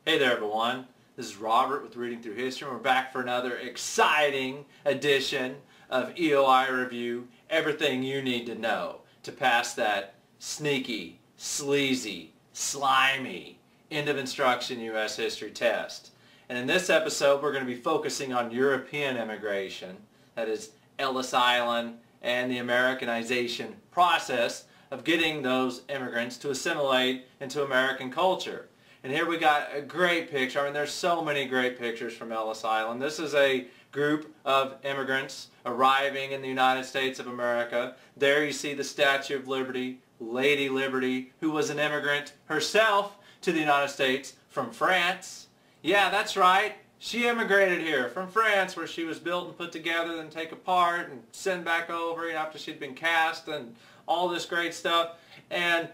Hey there everyone, this is Robert with Reading Through History, and we're back for another exciting edition of EOI Review, everything you need to know to pass that sneaky, sleazy, slimy, end of instruction U.S. history test. And in this episode we're going to be focusing on European immigration, that is Ellis Island and the Americanization process of getting those immigrants to assimilate into American culture. And here we got a great picture. I mean, there's so many great pictures from Ellis Island. This is a group of immigrants arriving in the United States of America. There you see the Statue of Liberty, Lady Liberty, who was an immigrant herself to the United States from France. Yeah, that's right. She immigrated here from France, where she was built and put together and take apart and sent back over after she'd been cast and all this great stuff. And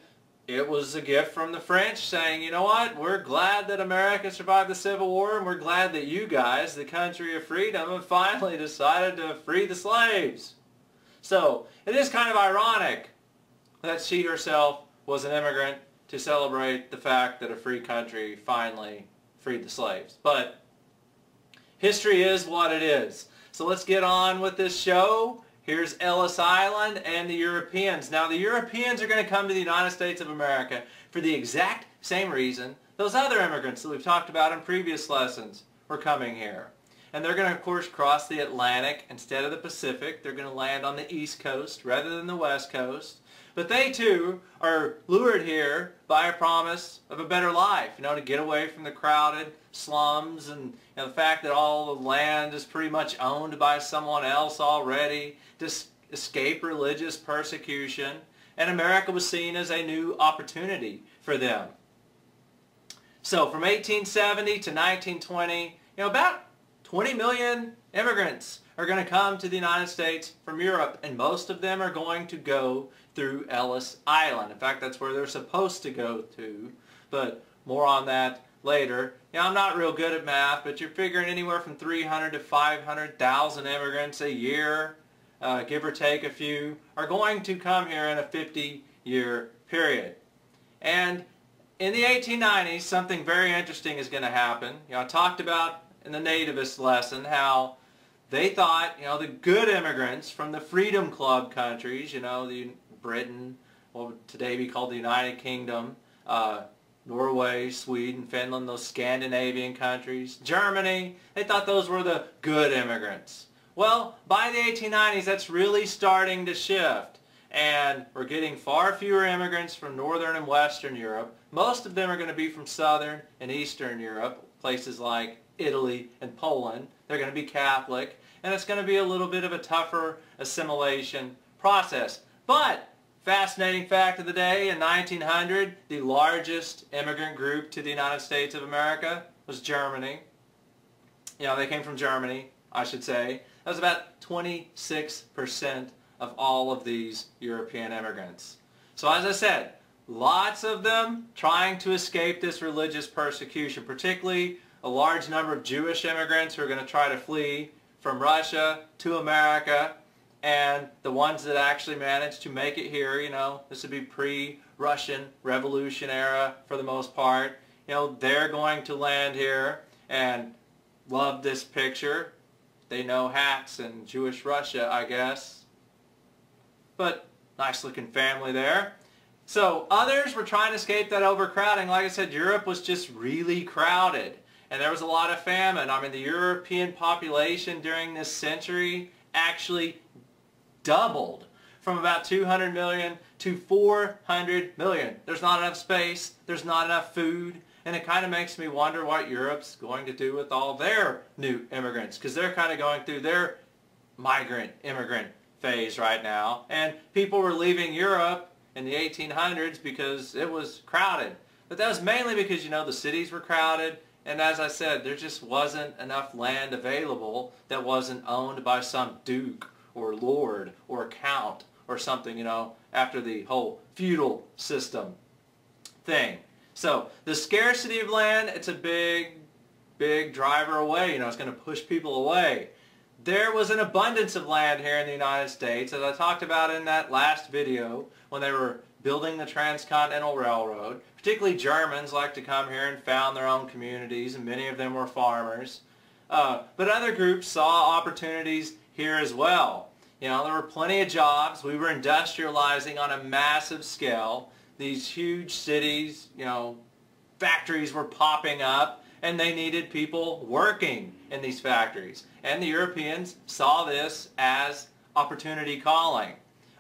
it was a gift from the French saying, you know what, we're glad that America survived the Civil War, and we're glad that you guys, the country of freedom, have finally decided to free the slaves. So it is kind of ironic that she herself was an immigrant to celebrate the fact that a free country finally freed the slaves. But history is what it is. So let's get on with this show. Here's Ellis Island and the Europeans. Now the Europeans are going to come to the United States of America for the exact same reason those other immigrants that we've talked about in previous lessons were coming here. And they're going to, of course, cross the Atlantic instead of the Pacific. They're going to land on the East Coast rather than the West Coast. But they too are lured here by a promise of a better life, to get away from the crowded slums and the fact that all the land is pretty much owned by someone else already, to escape religious persecution. And America was seen as a new opportunity for them. So from 1870 to 1920, about 20 million immigrants are going to come to the United States from Europe, and most of them are going to go through Ellis Island. In fact, that's where they're supposed to go to, but more on that later. I'm not real good at math, but you're figuring anywhere from 300 to 500,000 immigrants a year, give or take a few, are going to come here in a 50-year period. And in the 1890s, something very interesting is going to happen. I talked about in the nativist lesson how they thought, the good immigrants from the Freedom Club countries, the Britain, what would today be called the United Kingdom, Norway, Sweden, Finland, those Scandinavian countries, Germany, they thought those were the good immigrants. Well, by the 1890s, that's really starting to shift. And we're getting far fewer immigrants from Northern and Western Europe. Most of them are going to be from Southern and Eastern Europe, places like Italy and Poland. They're going to be Catholic, and it's going to be a little bit of a tougher assimilation process. But fascinating fact of the day, in 1900, the largest immigrant group to the United States of America was Germany. They came from Germany, I should say. That was about 26% of all of these European immigrants. So as I said, lots of them trying to escape this religious persecution, particularly a large number of Jewish immigrants who are going to try to flee from Russia to America. And the ones that actually managed to make it here, this would be pre-Russian Revolution era for the most part. They're going to land here and love this picture. They know hats in Jewish Russia, I guess. But nice looking family there. So others were trying to escape that overcrowding. Like I said, Europe was just really crowded. And there was a lot of famine. I mean, the European population during this century actually doubled from about 200 million to 400 million. There's not enough space, there's not enough food, and it kind of makes me wonder what Europe's going to do with all their new immigrants, because they're kind of going through their immigrant phase right now. And people were leaving Europe in the 1800s because it was crowded. But that was mainly because, the cities were crowded, and as I said, there just wasn't enough land available that wasn't owned by some duke or lord or count or something, after the whole feudal system thing. So the scarcity of land, it's a big driver away. It's going to push people away. There was an abundance of land here in the United States, as I talked about in that last video, when they were building the Transcontinental Railroad. Particularly Germans like to come here and found their own communities, and many of them were farmers. But other groups saw opportunities here as well. You know, there were plenty of jobs. We were industrializing on a massive scale. These huge cities, you know, factories were popping up, and they needed people working in these factories. And the Europeans saw this as opportunity calling.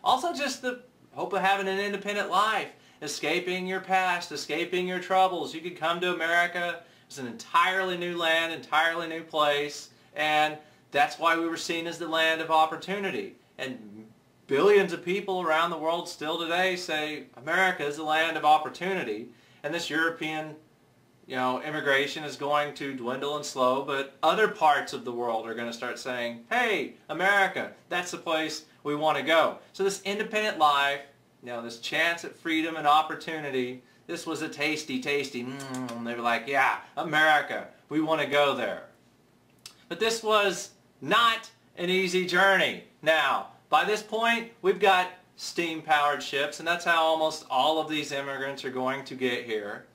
Also just the hope of having an independent life, escaping your past, escaping your troubles. You could come to America. It's an entirely new land, entirely new place, and that's why we were seen as the land of opportunity. And billions of people around the world still today say America is the land of opportunity. And this European, you know, immigration is going to dwindle and slow, but other parts of the world are going to start saying, hey, America, that's the place we want to go. So this independent life, you know, this chance at freedom and opportunity, this was a tasty. They were like, yeah, America, we want to go there. But this was not an easy journey. Now, by this point, we've got steam-powered ships, and that's how almost all of these immigrants are going to get here.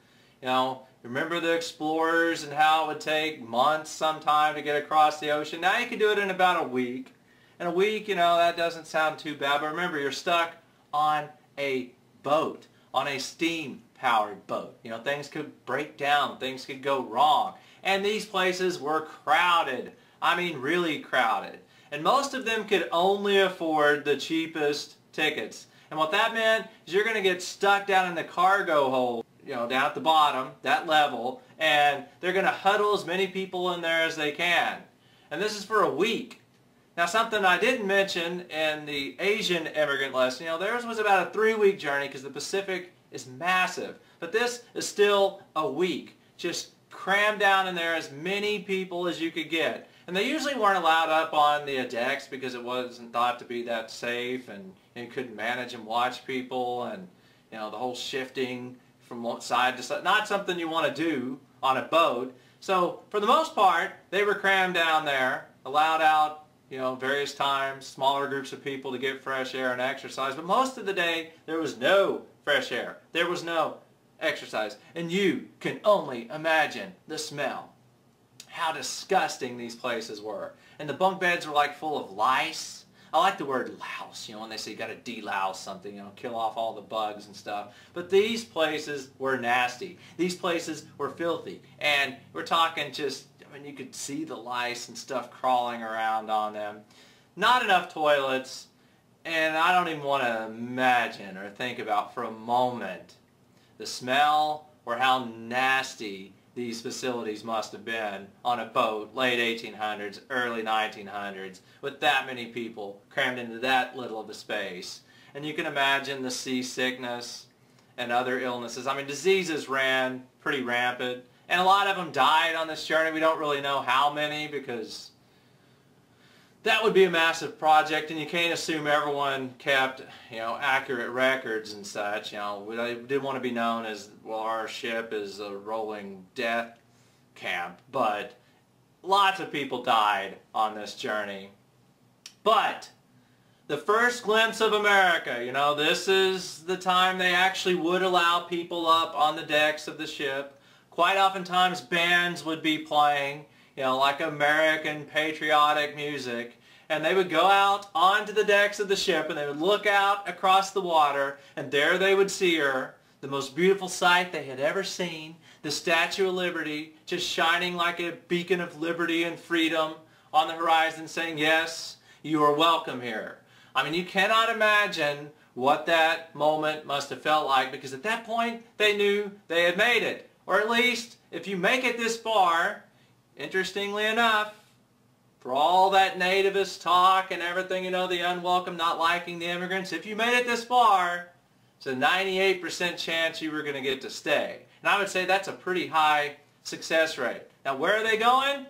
You know, remember the explorers and how it would take months sometime to get across the ocean? Now you can do it in about a week. In a week, you know, that doesn't sound too bad, but remember, you're stuck on a boat, on a steam-powered boat. You know, things could break down, things could go wrong. And these places were crowded. I mean, really crowded. And most of them could only afford the cheapest tickets. And what that meant is you're going to get stuck down in the cargo hold, you know, down at the bottom, that level, and they're going to huddle as many people in there as they can. And this is for a week. Now, something I didn't mention in the Asian immigrant lesson, you know, theirs was about a 3-week journey because the Pacific is massive. But this is still a week. Just cram down in there as many people as you could get. And they usually weren't allowed up on the decks because it wasn't thought to be that safe, and you couldn't manage and watch people, and you know, the whole shifting from one side to side, not something you want to do on a boat. So for the most part, they were crammed down there, allowed out, you know, various times, smaller groups of people to get fresh air and exercise. But most of the day, there was no fresh air. There was no exercise. And you can only imagine the smell. How disgusting these places were. And the bunk beds were like full of lice. I like the word louse, you know, when they say you got to de-louse something, you know, kill off all the bugs and stuff. But these places were nasty. These places were filthy. And we're talking just, I mean, you could see the lice and stuff crawling around on them. Not enough toilets. And I don't even want to imagine or think about for a moment the smell or how nasty these facilities must have been on a boat, late 1800s, early 1900s, with that many people crammed into that little of a space. And you can imagine the seasickness and other illnesses. I mean, diseases ran pretty rampant, and a lot of them died on this journey. We don't really know how many, because that would be a massive project, and you can't assume everyone kept, you know, accurate records and such. You know, we did want to be known as, well, our ship is a rolling death camp, but lots of people died on this journey. But the first glimpse of America, you know, this is the time they actually would allow people up on the decks of the ship. Quite oftentimes bands would be playing, you know, like American patriotic music, and they would go out onto the decks of the ship, and they would look out across the water, and there they would see her, the most beautiful sight they had ever seen, the Statue of Liberty, just shining like a beacon of liberty and freedom on the horizon, saying, yes, you are welcome here. I mean, you cannot imagine what that moment must have felt like, because at that point, they knew they had made it. Or at least, if you make it this far, interestingly enough, for all that nativist talk and everything, you know, the unwelcome, not liking the immigrants, if you made it this far, it's a 98% chance you were going to get to stay. And I would say that's a pretty high success rate. Now, where are they going?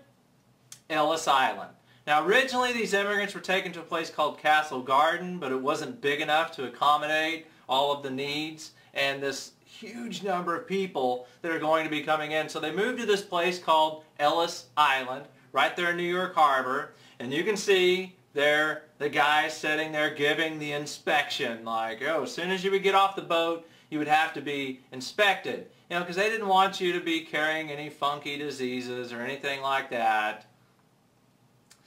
Ellis Island. Now, originally these immigrants were taken to a place called Castle Garden, but it wasn't big enough to accommodate all of the needs and this huge number of people that are going to be coming in. So they moved to this place called Ellis Island, right there in New York Harbor, and you can see they're the guys sitting there giving the inspection, like, oh, as soon as you would get off the boat, you would have to be inspected. You know, because they didn't want you to be carrying any funky diseases or anything like that.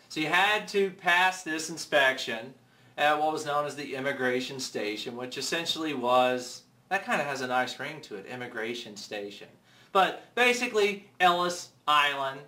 So you had to pass this inspection at what was known as the immigration station, which essentially was, that kind of has a nice ring to it, immigration station. But basically, Ellis Island.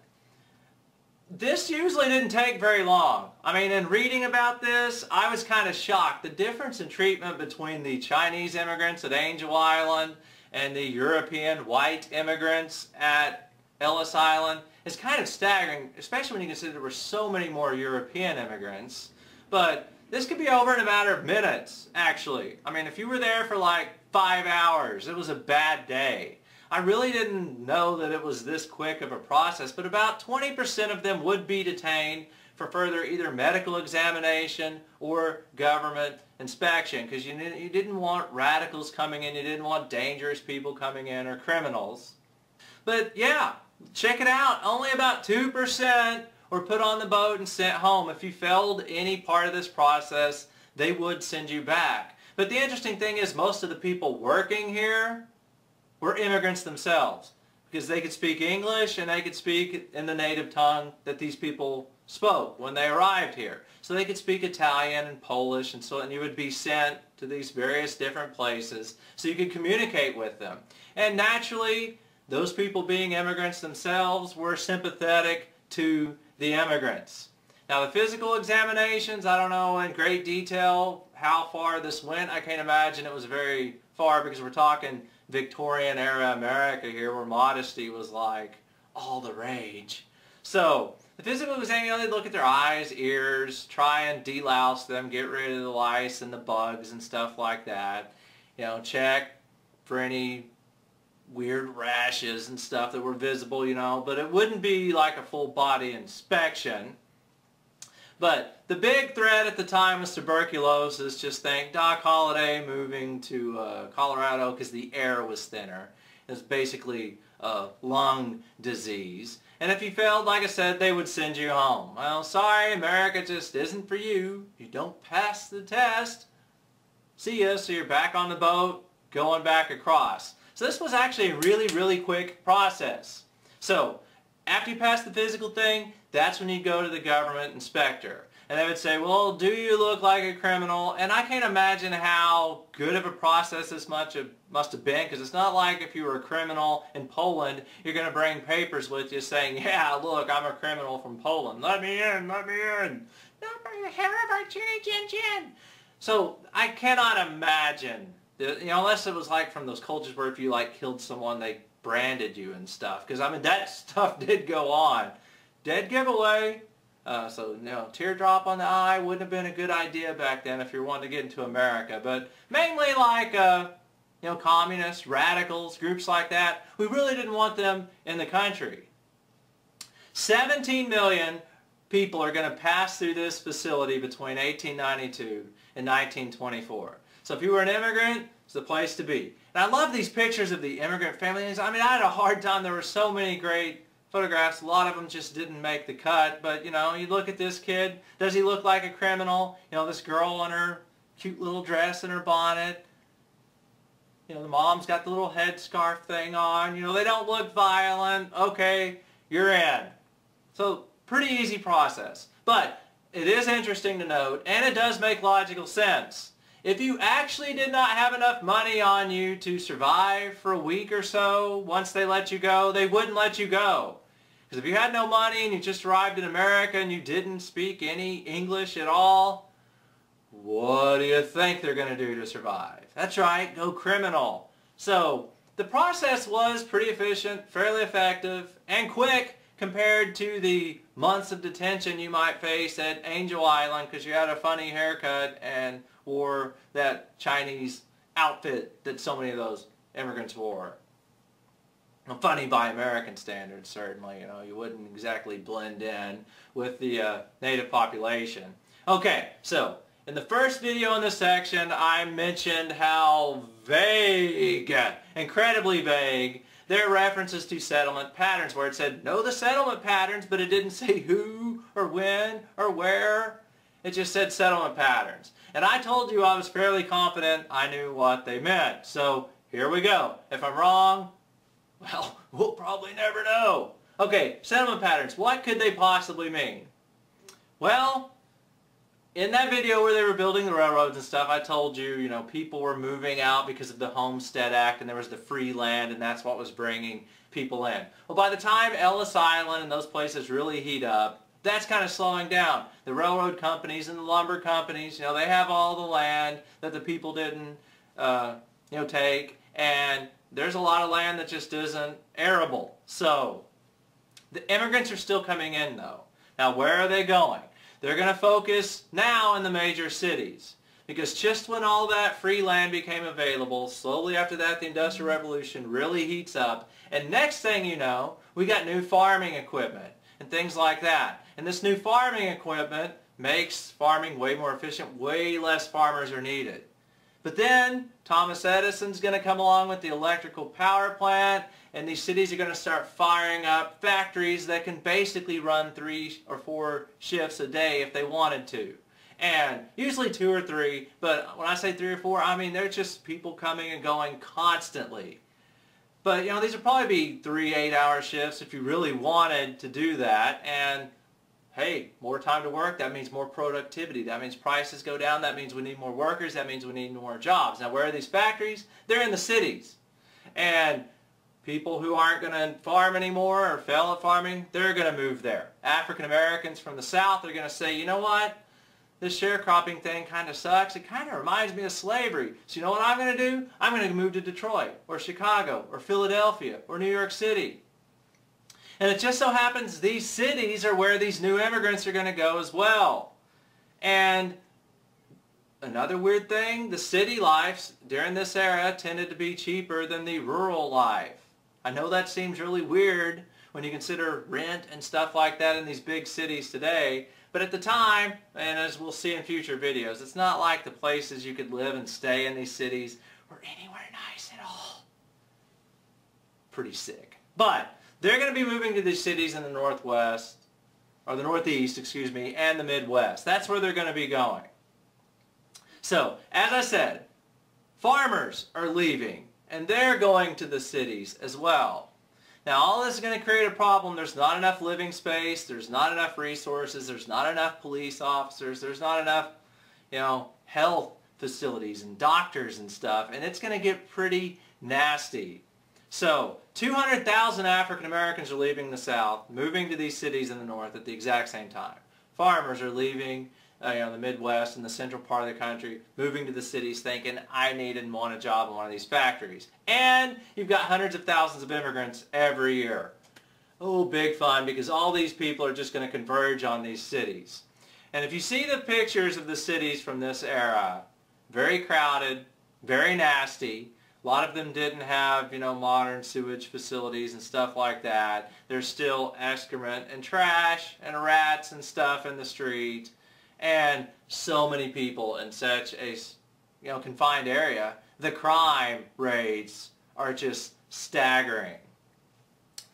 This usually didn't take very long. I mean, in reading about this, I was kind of shocked. The difference in treatment between the Chinese immigrants at Angel Island and the European white immigrants at Ellis Island is kind of staggering, especially when you consider there were so many more European immigrants. But this could be over in a matter of minutes, actually. I mean, if you were there for like 5 hours, it was a bad day. I really didn't know that it was this quick of a process, but about 20% of them would be detained for further either medical examination or government inspection, because you didn't want radicals coming in, you didn't want dangerous people coming in or criminals. But yeah, check it out, only about 2% were put on the boat and sent home. If you failed any part of this process, they would send you back. But the interesting thing is most of the people working here were immigrants themselves, because they could speak English and they could speak in the native tongue that these people spoke when they arrived here. So they could speak Italian and Polish and so on. You would be sent to these various different places so you could communicate with them. And naturally, those people being immigrants themselves were sympathetic to the immigrants. Now the physical examinations, I don't know in great detail how far this went. I can't imagine it was very far, because we're talking Victorian era America here, where modesty was like all the rage. So the physical exam, you know, they'd look at their eyes, ears, try and delouse them, get rid of the lice and the bugs and stuff like that. You know, check for any weird rashes and stuff that were visible, you know, but it wouldn't be like a full body inspection. But the big threat at the time was tuberculosis. Just think Doc Holliday moving to Colorado because the air was thinner. It was basically a lung disease. And if you failed, like I said, they would send you home. Well, sorry, America just isn't for you. You don't pass the test. See ya, so you're back on the boat, going back across. So this was actually a really, really quick process. So after you pass the physical thing, that's when you go to the government inspector. And they would say, well, do you look like a criminal? And I can't imagine how good of a process this must have been, because it's not like if you were a criminal in Poland, you're going to bring papers with you saying, yeah, look, I'm a criminal from Poland. Let me in, let me in. Not by the hair of our chinny chin chin. So I cannot imagine, you know, unless it was like from those cultures where if you like killed someone, they branded you and stuff. Because I mean, that stuff did go on. Dead giveaway. So, you know, teardrop on the eye wouldn't have been a good idea back then if you wanted to get into America. But mainly like, you know, communists, radicals, groups like that, we really didn't want them in the country. 17 million people are going to pass through this facility between 1892 and 1924. So if you were an immigrant, it's the place to be. And I love these pictures of the immigrant families. I mean, I had a hard time. There were so many great photographs. A lot of them just didn't make the cut. But, you know, you look at this kid. Does he look like a criminal? You know, this girl in her cute little dress and her bonnet. You know, the mom's got the little headscarf thing on. You know, they don't look violent. Okay, you're in. So, pretty easy process. But it is interesting to note, and it does make logical sense. If you actually did not have enough money on you to survive for a week or so, once they let you go, they wouldn't let you go. Because if you had no money and you just arrived in America and you didn't speak any English at all, what do you think they're going to do to survive? That's right, go criminal. So the process was pretty efficient, fairly effective, and quick compared to the months of detention you might face at Angel Island because you had a funny haircut and wore that Chinese outfit that so many of those immigrants wore. Well, funny by American standards, certainly. You know, you wouldn't exactly blend in with the native population. Okay, so in the first video in this section, I mentioned how vague, incredibly vague, their references to settlement patterns, where it said, know the settlement patterns, but it didn't say who or when or where. It just said settlement patterns. And I told you I was fairly confident I knew what they meant. So here we go. If I'm wrong, well, we'll probably never know. Okay, settlement patterns. What could they possibly mean? Well, in that video where they were building the railroads and stuff, I told you, you know, people were moving out because of the Homestead Act and there was the free land and that's what was bringing people in. Well, by the time Ellis Island and those places really heat up, that's kind of slowing down. The railroad companies and the lumber companies, you know, they have all the land that the people didn't, take, and there's a lot of land that just isn't arable. So, the immigrants are still coming in though. Now, where are they going? They're going to focus now in the major cities. Because just when all that free land became available, slowly after that the Industrial Revolution really heats up. And next thing you know, we got new farming equipment and things like that. And this new farming equipment makes farming way more efficient, way less farmers are needed. But then Thomas Edison's going to come along with the electrical power plant, and these cities are going to start firing up factories that can basically run 3 or 4 shifts a day if they wanted to. And usually 2 or 3, but when I say 3 or 4, I mean they're just people coming and going constantly. But, you know, these would probably be 3 8-hour shifts if you really wanted to do that. And, hey, more time to work, that means more productivity. That means prices go down. That means we need more workers. That means we need more jobs. Now, where are these factories? They're in the cities. And people who aren't going to farm anymore or fail at farming, they're going to move there. African Americans from the South are going to say, you know what? This sharecropping thing kind of sucks. It kind of reminds me of slavery. So you know what I'm going to do? I'm going to move to Detroit or Chicago or Philadelphia or New York City. And it just so happens these cities are where these new immigrants are going to go as well. And another weird thing, the city lives during this era tended to be cheaper than the rural life. I know that seems really weird when you consider rent and stuff like that in these big cities today. But at the time, and as we'll see in future videos, it's not like the places you could live and stay in these cities were anywhere nice at all. Pretty sick. But they're going to be moving to these cities in the Northwest, or the Northeast, excuse me, and the Midwest. That's where they're going to be going. So, as I said, farmers are leaving, and they're going to the cities as well. Now, all this is going to create a problem. There's not enough living space. There's not enough resources. There's not enough police officers. There's not enough, health facilities and doctors and stuff. And it's going to get pretty nasty. So, 200,000 African Americans are leaving the South, moving to these cities in the North at the exact same time. Farmers are leaving the Midwest and the central part of the country, moving to the cities thinking, I need and want a job in one of these factories. And you've got hundreds of thousands of immigrants every year. Oh, big fun, because all these people are just going to converge on these cities. And if you see the pictures of the cities from this era, very crowded, very nasty. A lot of them didn't have, modern sewage facilities and stuff like that. There's still excrement and trash and rats and stuff in the street. And so many people in such a, confined area. The crime rates are just staggering.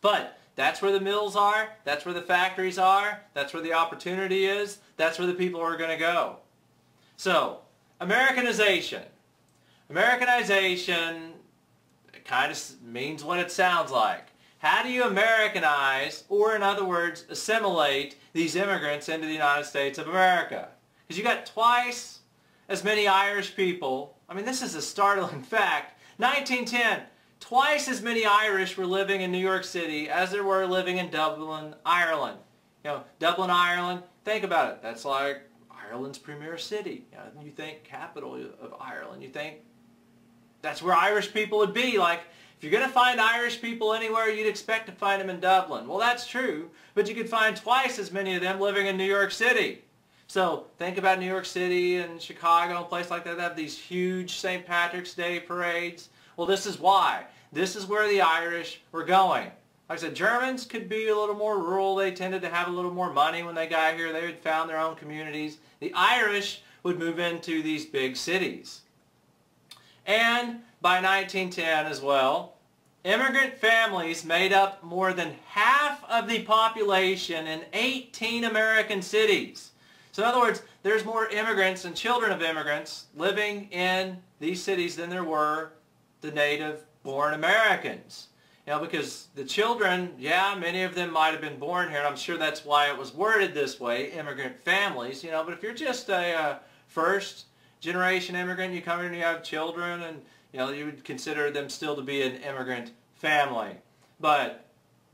But that's where the mills are. That's where the factories are. That's where the opportunity is. That's where the people are going to go. So, Americanization. Americanization kind of means what it sounds like. How do you Americanize, or in other words, assimilate these immigrants into the United States of America? Because you got twice as many Irish people. I mean, this is a startling fact. 1910, twice as many Irish were living in New York City as there were living in Dublin, Ireland. Dublin, Ireland, think about it. That's like Ireland's premier city. You think capital of Ireland. You think that's where Irish people would be. Like, if you're going to find Irish people anywhere, you'd expect to find them in Dublin. Well, that's true, but you could find twice as many of them living in New York City. So think about New York City and Chicago and places like that. They have these huge St. Patrick's Day parades. Well, this is why. This is where the Irish were going. Like I said, Germans could be a little more rural. They tended to have a little more money when they got here. They had found their own communities. The Irish would move into these big cities. And by 1910 as well, immigrant families made up more than half of the population in 18 American cities. So in other words, there's more immigrants and children of immigrants living in these cities than there were the native-born Americans. You know, because the children, yeah, many of them might have been born here, and I'm sure that's why it was worded this way, immigrant families, you know, but if you're just a first-generation immigrant, you come here and you have children, and, you know, you would consider them still to be an immigrant family. But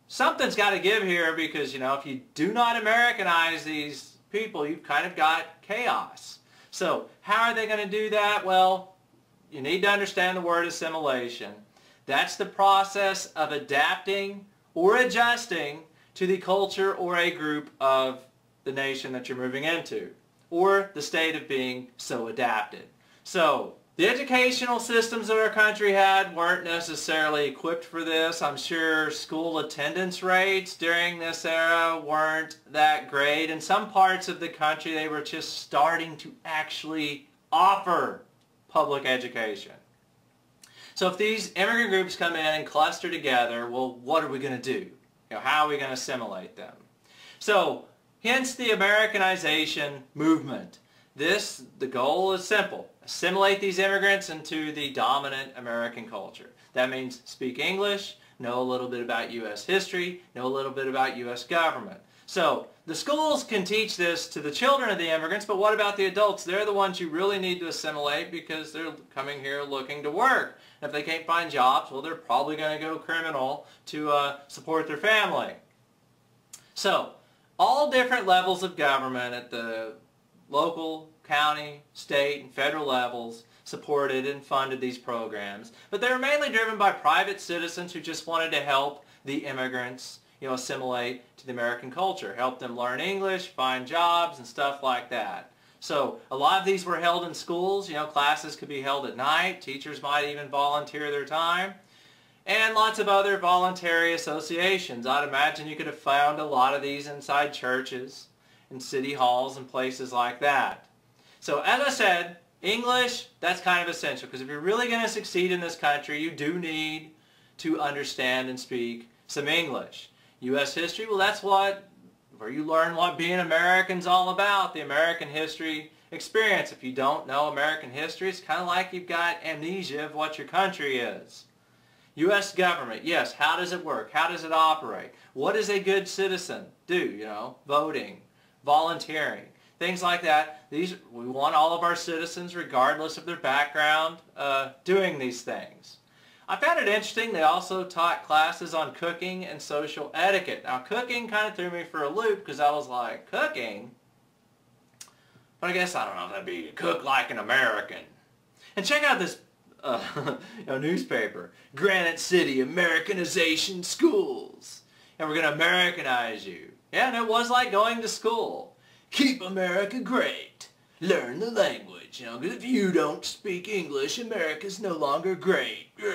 something's got to give here because, you know, if you do not Americanize these people, you've kind of got chaos. So how are they going to do that? Well, you need to understand the word assimilation. That's the process of adapting or adjusting to the culture or a group of the nation that you're moving into, or the state of being so adapted. So the educational systems that our country had weren't necessarily equipped for this. I'm sure school attendance rates during this era weren't that great. In some parts of the country, they were just starting to actually offer public education. So if these immigrant groups come in and cluster together, well, what are we going to do? You know, how are we going to assimilate them? So, hence the Americanization movement. The goal is simple. Assimilate these immigrants into the dominant American culture. That means speak English, know a little bit about U.S. history, know a little bit about U.S. government. So, the schools can teach this to the children of the immigrants, but what about the adults? They're the ones you really need to assimilate because they're coming here looking to work. And if they can't find jobs, well, they're probably going to go criminal to support their family. So, all different levels of government at the local, county, state, and federal levels supported and funded these programs. But they were mainly driven by private citizens who just wanted to help the immigrants, you know, assimilate to the American culture, help them learn English, find jobs, and stuff like that. So a lot of these were held in schools. You know, classes could be held at night. Teachers might even volunteer their time. And lots of other voluntary associations. I'd imagine you could have found a lot of these inside churches and city halls and places like that. So as I said, English, that's kind of essential because if you're really going to succeed in this country, you do need to understand and speak some English. U.S. history, well, that's where you learn what being American's all about, the American history experience. If you don't know American history, it's kind of like you've got amnesia of what your country is. U.S. government, yes, how does it work? How does it operate? What does a good citizen do? You know, voting, volunteering, things like that. We want all of our citizens, regardless of their background, doing these things. I found it interesting they also taught classes on cooking and social etiquette. Now cooking kind of threw me for a loop because I was like, cooking? But I guess I don't know if that'd be cook like an American. And check out this newspaper, Granite City Americanization Schools. And we're going to Americanize you. Yeah, and it was like going to school. Keep America great. Learn the language, you know, because if you don't speak English, America's no longer great. Yeah.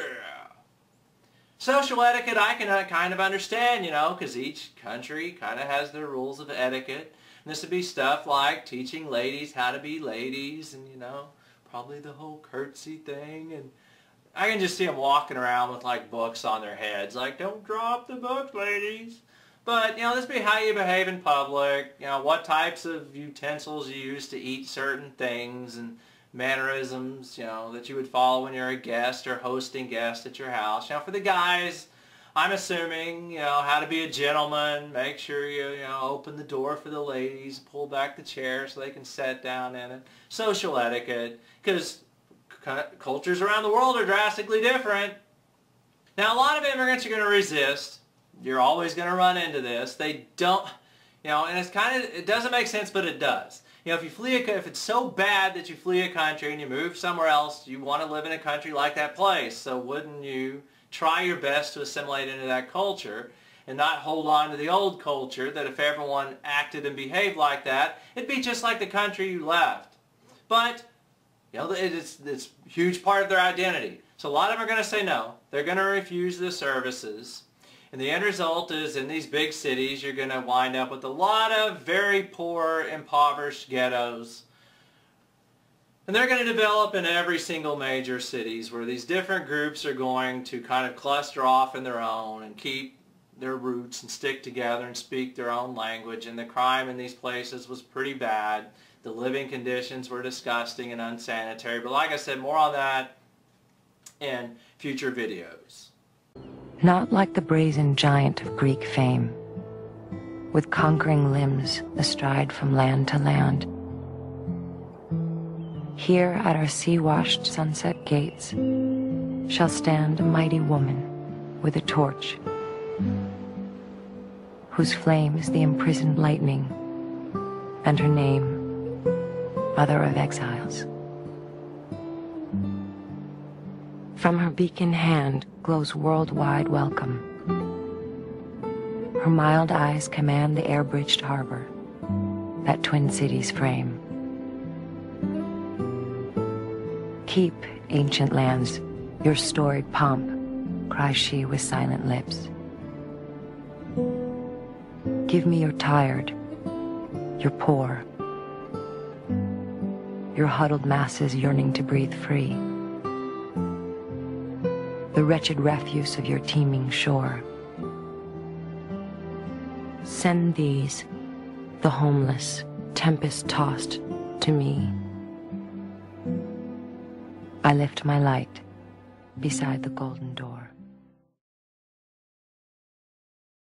Social etiquette I can kind of understand, you know, because each country kind of has their rules of etiquette. And this would be stuff like teaching ladies how to be ladies and, you know, probably the whole curtsy thing. And I can just see them walking around with, like, books on their heads, like, don't drop the book, ladies. But, you know, this would be how you behave in public, you know, what types of utensils you use to eat certain things and mannerisms, you know, that you would follow when you're a guest or hosting guests at your house. You know, for the guys, I'm assuming, you know, how to be a gentleman, make sure you know, open the door for the ladies, pull back the chair so they can sit down in it. Social etiquette, because cultures around the world are drastically different. Now, a lot of immigrants are going to resist. You're always going to run into this. They don't, you know, and it's kind of, it doesn't make sense, but it does. You know, if it's so bad that you flee a country and you move somewhere else, you want to live in a country like that place. So wouldn't you try your best to assimilate into that culture and not hold on to the old culture that if everyone acted and behaved like that, it'd be just like the country you left. But, you know, it's a huge part of their identity. So a lot of them are going to say no. They're going to refuse the services. And the end result is in these big cities, you're going to wind up with a lot of very poor, impoverished ghettos. And they're going to develop in every single major cities where these different groups are going to kind of cluster off in their own and keep their roots and stick together and speak their own language. And the crime in these places was pretty bad. The living conditions were disgusting and unsanitary. But like I said, more on that in future videos. Not like the brazen giant of Greek fame, with conquering limbs astride from land to land. Here at our sea-washed sunset gates shall stand a mighty woman with a torch, whose flame is the imprisoned lightning, and her name, Mother of Exiles. From her beacon hand glows worldwide welcome. Her mild eyes command the air-bridged harbor that Twin Cities frame. Keep, ancient lands, your storied pomp, cries she with silent lips. Give me your tired, your poor, your huddled masses yearning to breathe free, the wretched refuse of your teeming shore. Send these, the homeless, tempest-tossed, to me. I lift my light beside the golden door.